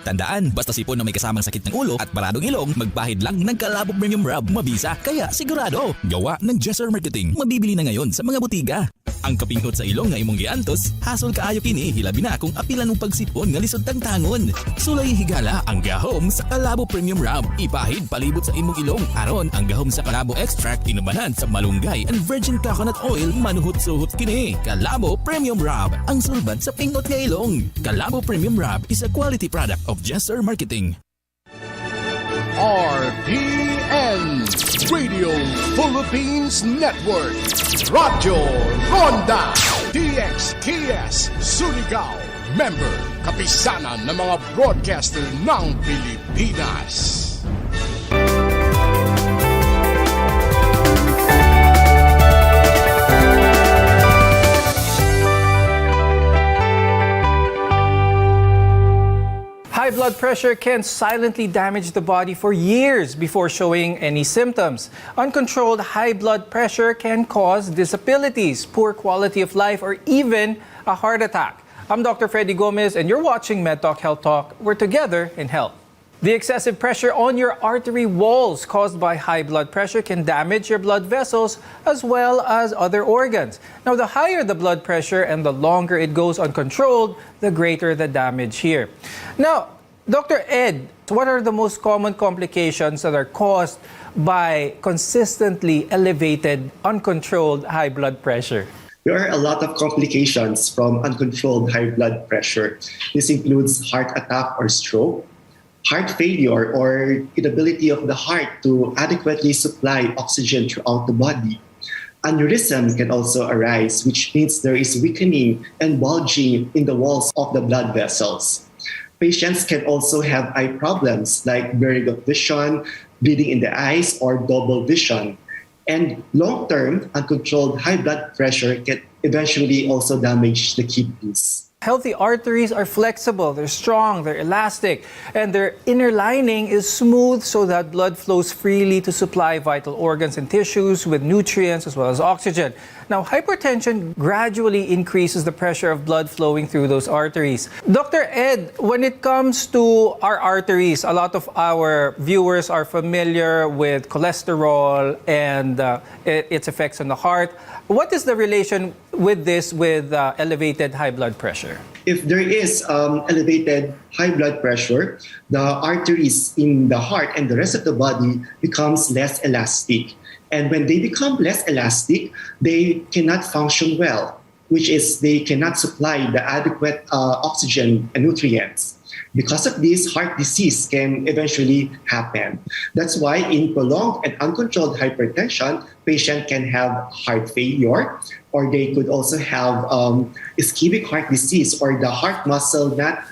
Tandaan, basta sipon na may kasamang sakit ng ulo at baradong ilong, magpahid lang ng Calabo Premium Rub. Mabisa, kaya sigurado. Gawa ng Jesser Marketing. Mabibili na ngayon sa mga butika. Ang kapinghot sa ilong nga imong giantos, hasol kaayo kini, hilabi na kung apilan ng pagsipon nga lisod tangtangon. Sulay higala ang gahom sa Calabo Premium Rub. Ipahid palibot sa imong ilong. Aron ang gahom sa Calabo Extract inubanan sa malunggay and virgin coconut oil manuhot-suhot kini. Calabo Premium Rub, ang sulbad sa pinghot nga ilong. Calabo Premium Rub is a quality product of Jesser Marketing. RPN Radio Philippines Network, Radyo Ronda, DXKS Surigao, member kapisanan ng mga broadcaster ng Pilipinas. High blood pressure can silently damage the body for years before showing any symptoms. Uncontrolled high blood pressure can cause disabilities, poor quality of life, or even a heart attack. I'm Dr. Freddy Gomez, and you're watching MedTalk Health Talk. We're together in health. The excessive pressure on your artery walls caused by high blood pressure can damage your blood vessels as well as other organs. Now, the higher the blood pressure and the longer it goes uncontrolled, the greater the damage here. Now, Dr. Ed, what are the most common complications that are caused by consistently elevated, uncontrolled high blood pressure? There are a lot of complications from uncontrolled high blood pressure. This includes heart attack or stroke, heart failure or inability of the heart to adequately supply oxygen throughout the body. Aneurysm can also arise, which means there is weakening and bulging in the walls of the blood vessels. Patients can also have eye problems like blurring of vision, bleeding in the eyes, or double vision. And long-term, uncontrolled high blood pressure can eventually also damage the kidneys. Healthy arteries are flexible, they're strong, they're elastic, and their inner lining is smooth so that blood flows freely to supply vital organs and tissues with nutrients as well as oxygen. Now, hypertension gradually increases the pressure of blood flowing through those arteries. Dr. Ed, when it comes to our arteries, a lot of our viewers are familiar with cholesterol and its effects on the heart. What is the relation with this with elevated high blood pressure? If there is elevated high blood pressure, the arteries in the heart and the rest of the body becomes less elastic. And when they become less elastic, they cannot function well, which is they cannot supply the adequate oxygen and nutrients. Because of this, heart disease can eventually happen. That's why in prolonged and uncontrolled hypertension, patient can have heart failure, or they could also have ischemic heart disease, or the heart muscle not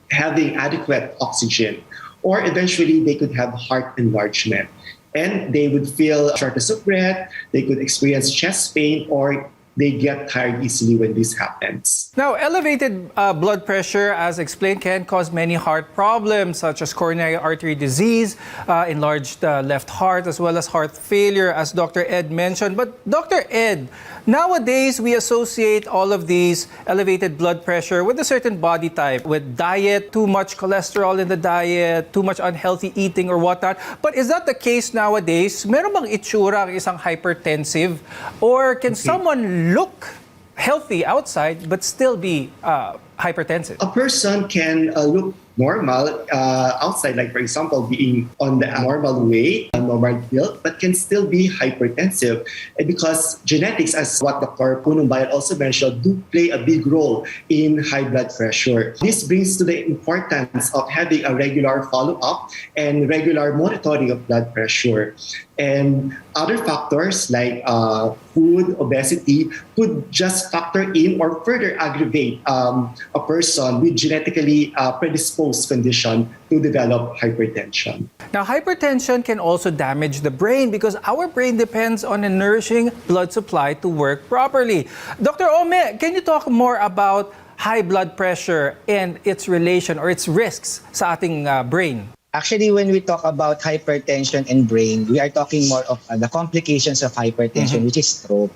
having adequate oxygen, or eventually they could have heart enlargement. And they would feel shortness of breath, they could experience chest pain, or they get tired easily when this happens. Now, elevated blood pressure, as explained, can cause many heart problems such as coronary artery disease, enlarged left heart, as well as heart failure, as Dr. Ed mentioned. But Dr. Ed, nowadays we associate all of these elevated blood pressure with a certain body type, with diet, too much cholesterol in the diet, too much unhealthy eating or whatnot. But is that the case nowadays? Meron bang itsura ang isang hypertensive? Or can someone look healthy outside but still be hypertensive? A person can look normal outside, like for example, being on the normal weight, normal build, but can still be hypertensive. And because genetics, as what Dr. Punumbayan also mentioned, do play a big role in high blood pressure. This brings to the importance of having a regular follow-up and regular monitoring of blood pressure. And other factors like food, obesity could just factor in or further aggravate a person with genetically predisposed condition to develop hypertension. Now, hypertension can also damage the brain because our brain depends on a nourishing blood supply to work properly. Dr. Ome, can you talk more about high blood pressure and its relation or its risks sa ating brain? Actually, when we talk about hypertension and brain, we are talking more of the complications of hypertension, which is stroke.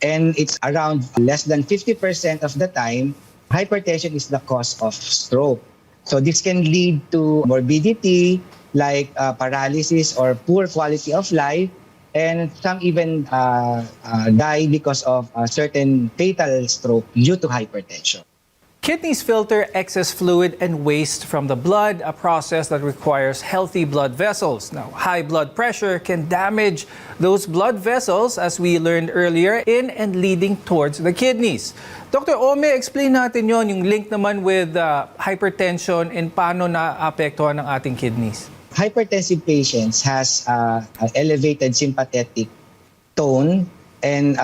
And it's around less than 50% of the time, hypertension is the cause of stroke. So this can lead to morbidity like paralysis or poor quality of life, and some even die because of a certain fatal stroke due to hypertension. Kidneys filter excess fluid and waste from the blood, a process that requires healthy blood vessels. Now, high blood pressure can damage those blood vessels, as we learned earlier, in and leading towards the kidneys. Dr. Ome, explain natin yon, yung link naman with hypertension and paano naapektuhan ng ating kidneys. hypertensive patients has an elevated sympathetic tone and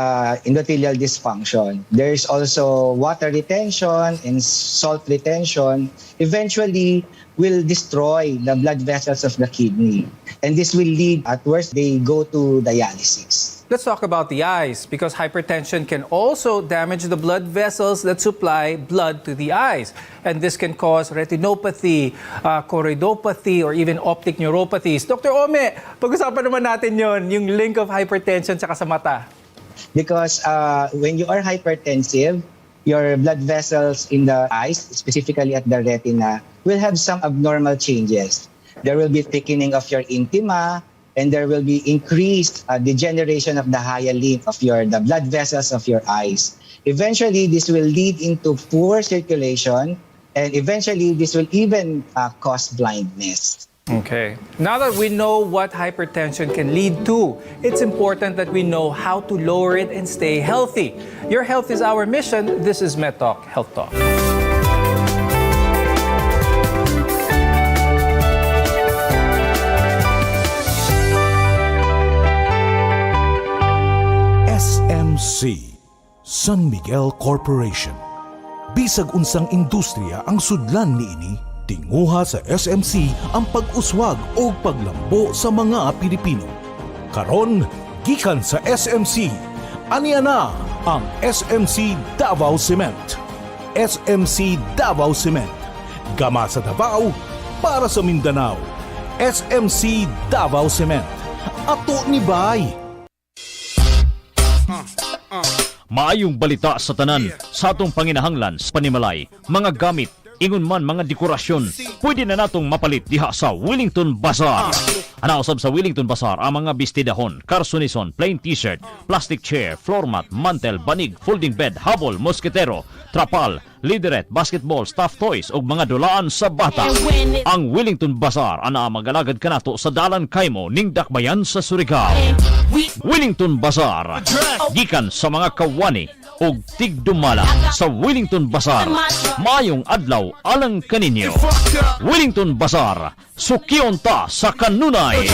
endothelial dysfunction. There's also water retention and salt retention. Eventually, will destroy the blood vessels of the kidney. And this will lead, at worst, they go to dialysis. Let's talk about the eyes, because hypertension can also damage the blood vessels that supply blood to the eyes. And this can cause retinopathy, choroidopathy, or even optic neuropathies. Dr. Ome, pag-usapan naman natin yung link of hypertension sa mata. Because when you are hypertensive, your blood vessels in the eyes, specifically at the retina, will have some abnormal changes. There will be thickening of your intima, and there will be increased degeneration of the hyalin of the blood vessels of your eyes. Eventually, this will lead into poor circulation, and eventually, this will even cause blindness. Okay. Now that we know what hypertension can lead to, it's important that we know how to lower it and stay healthy. Your health is our mission. This is MedTalk Health Talk. SMC, San Miguel Corporation. Bisag unsang industriya ang sudlan niini, tinguha sa SMC ang pag-uswag o paglambo sa mga Pilipino. Karon, gikan sa SMC, aniya na ang SMC Davao Cement. SMC Davao Cement. Gama sa Davao, para sa Mindanao. SMC Davao Cement. Ato ni Bay. Maayong balita sa tanan sa atong panginahanglan sa panimalay, mga gamit, ingon man mga dekorasyon, pwede na natong mapalit diha sa Wellington Bazaar. Anausab sa Wellington Bazaar ang mga bestidahon, karsunison, plain t-shirt, plastic chair, floor mat, mantel, banig, folding bed, habol, mosketero, trapal, lideret, basketball, stuffed toys ug mga dulaan sa bata. Ang Wellington Bazaar ana magalagad kanato sa Dalan Kaimo ning Dakbayan sa Surigao. Wellington Bazaar, gikan sa mga kawani ug tigdumala sa Wellington Bazaar. Maayong adlaw alang kaninyo. Wellington Bazaar, sukyon ta sa kanunay.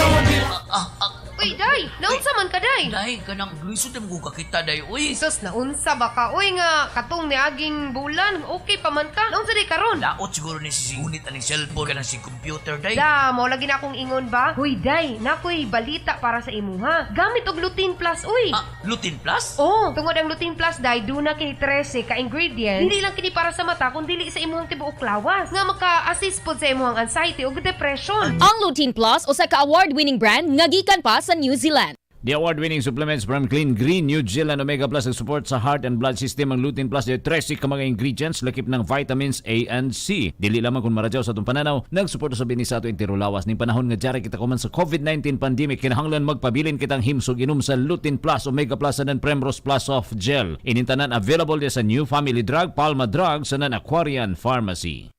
Uy, Day! Naunsa man ka, Day? Day, kanang glisod na mga kakita, Day. Uy! Sus, naunsa ba ka? Uy nga, katong ni aging bulan. Okay pa man ka? Naunsa di karon? Laot siguro ni sisingunit aning cellphone kanang si computer, Day. Da, mo lagi na akong ingon ba? Uy, Day, nakoy balita para sa imuha. Gamit og Lutein Plus, uy! Lutein Plus? Oo, tungod ang Lutein Plus, Day, duna kini 13 ka-ingredients. Hindi lang kini para sa mata, kundi sa imuhang tibuok lawas. Nga maka-assist pod sa imuhang anxiety ug depression. Ang Lutein Plus, usa ka award-winning brand nga gikan pa sa New Zealand. The award-winning supplements from Clean Green New Zealand Omega Plus ang support sa heart and blood system. Ang Lutein Plus ay 13 ka mga ingredients lakip ng vitamins A and C. Dili lamang kung maradyaw sa atong pananaw, nagsuporta sa binis sa ato intiro lawas ning panahon nga jara kita kuman sa COVID-19 pandemic. Kinahanglan magpabilin kitang himsog inom sa Lutein Plus, Omega Plus and Primrose Plus Soft Gel. Inintanan available sa New Family Drug, Palma Drug sa Aquarian Pharmacy.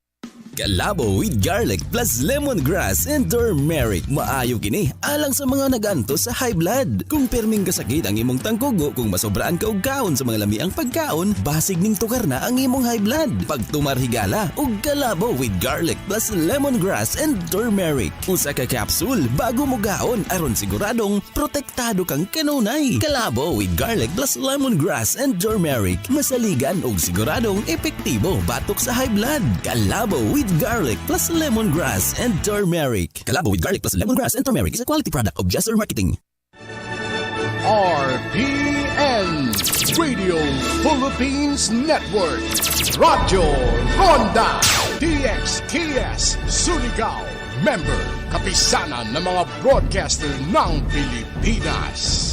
Kalabo with garlic plus lemongrass and turmeric. Maayo kini alang sa mga naganto sa high blood. Kung perming kasakit ang imong tangkugo, kung masobraan ka og kaon sa mga lamiang pagkaon, basig ning tukar na ang imong high blood. Pag tumarhigala og kalabo with garlic plus lemongrass and turmeric. Usa ka capsule bago mo gaon aron siguradong protektado kang kanunay. Kalabo with garlic plus lemongrass and turmeric. Masaligan og siguradong epektibo batok sa high blood. Kalabo with garlic plus lemongrass and turmeric. Kalabo with garlic plus lemongrass and turmeric is a quality product of Jesser Marketing. RPN Radio Philippines Network. Radyo Ronda DXKS Surigao. Member, kapisanan ng mga broadcaster ng Pilipinas.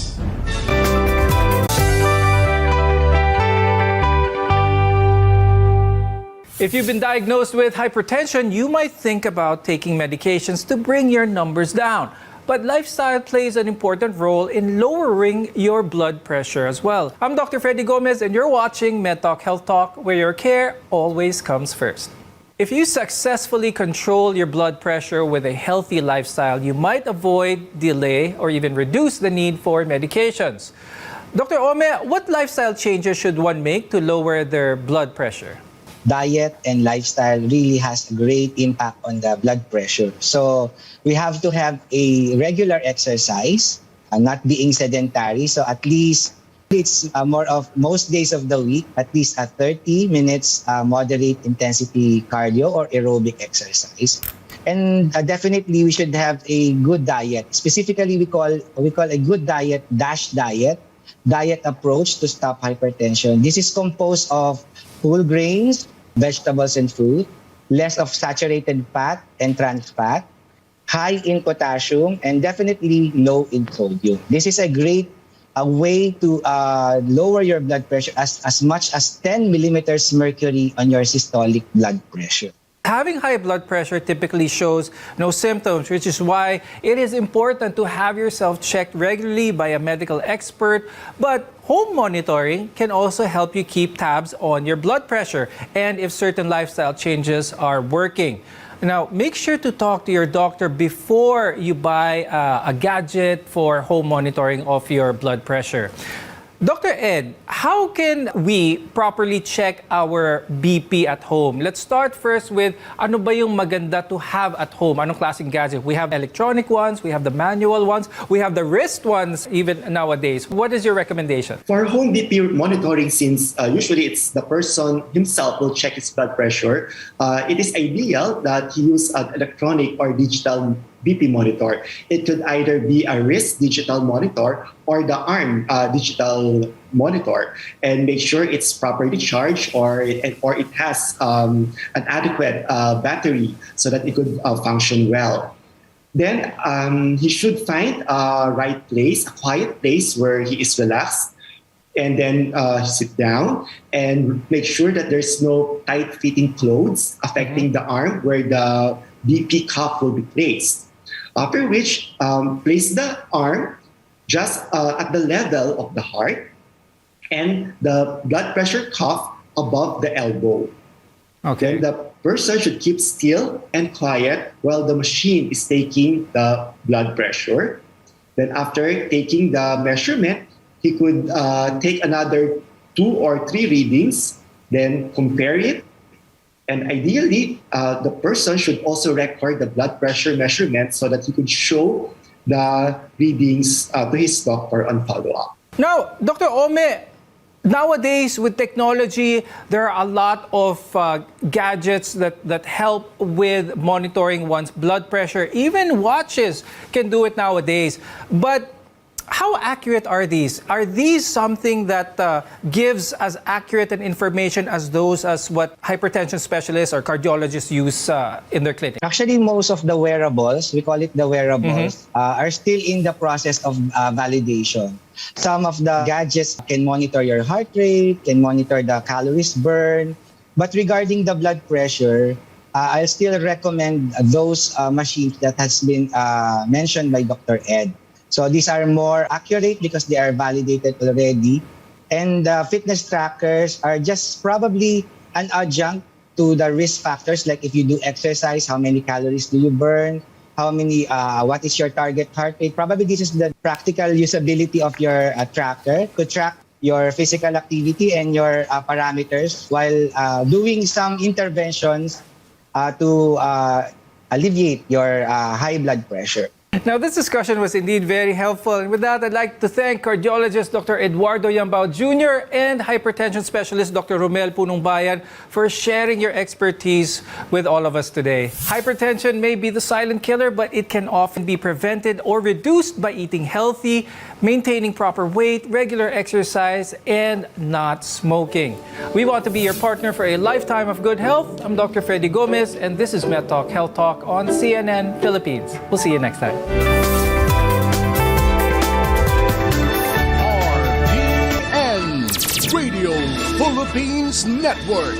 If you've been diagnosed with hypertension, you might think about taking medications to bring your numbers down. But lifestyle plays an important role in lowering your blood pressure as well. I'm Dr. Freddy Gomez, and you're watching MedTalk Health Talk, where your care always comes first. If you successfully control your blood pressure with a healthy lifestyle, you might avoid, delay, or even reduce the need for medications. Dr. Ome, what lifestyle changes should one make to lower their blood pressure? diet and lifestyle really has a great impact on the blood pressure. So we have to have a regular exercise, not being sedentary. So at least it's more of most days of the week, at least 30 minutes moderate intensity cardio or aerobic exercise. And definitely we should have a good diet. Specifically, we call a good diet DASH diet approach to stop hypertension. This is composed of whole grains, vegetables and fruit, less of saturated fat and trans fat, high in potassium, and definitely low in sodium. This is a great way to lower your blood pressure as much as 10 millimeters mercury on your systolic blood pressure. Having high blood pressure typically shows no symptoms, which is why it is important to have yourself checked regularly by a medical expert. But home monitoring can also help you keep tabs on your blood pressure and if certain lifestyle changes are working. Now, make sure to talk to your doctor before you buy a gadget for home monitoring of your blood pressure. Dr. Ed, how can we properly check our BP at home? Let's start first with ano ba yung maganda to have at home? Anong klaseng gadget? We have electronic ones, we have the manual ones, we have the wrist ones even nowadays. What is your recommendation? For home BP monitoring, since usually it's the person himself will check his blood pressure, it is ideal that he use an electronic or digital BP monitor. It could either be a wrist digital monitor or the arm digital monitor, and make sure it's properly charged or it has an adequate battery so that it could function well. Then he should find a right place, a quiet place where he is relaxed, and then sit down and make sure that there's no tight-fitting clothes affecting the arm where the BP cuff will be placed. After which, place the arm just at the level of the heart and the blood pressure cuff above the elbow. Okay. Then the person should keep still and quiet while the machine is taking the blood pressure. Then after taking the measurement, he could take another 2 or 3 readings, then compare it. And ideally, the person should also record the blood pressure measurement so that he could show the readings to his doctor on follow-up. Now, Dr. Ome, nowadays with technology, there are a lot of gadgets that help with monitoring one's blood pressure. Even watches can do it nowadays. But how accurate are these? Are these something that gives as accurate an information as those as what hypertension specialists or cardiologists use in their clinic? Actually, most of the wearables, we call it the wearables, are still in the process of validation. Some of the gadgets can monitor your heart rate, can monitor the calories burned. But regarding the blood pressure, I'll still recommend those machines that has been mentioned by Dr. Ed. So these are more accurate because they are validated already. And fitness trackers are just probably an adjunct to the risk factors. Like if you do exercise, how many calories do you burn? What is your target heart rate? Probably this is the practical usability of your tracker to track your physical activity and your parameters while doing some interventions to alleviate your high blood pressure. Now, this discussion was indeed very helpful. And with that, I'd like to thank cardiologist Dr. Eduardo Yambao Jr. and hypertension specialist Dr. Romel Punongbayan for sharing your expertise with all of us today. Hypertension may be the silent killer, but it can often be prevented or reduced by eating healthy, maintaining proper weight, regular exercise, and not smoking. We want to be your partner for a lifetime of good health. I'm Dr. Freddy Gomez, and this is MedTalk Health Talk on CNN Philippines. We'll see you next time. RPN Radio Philippines Network.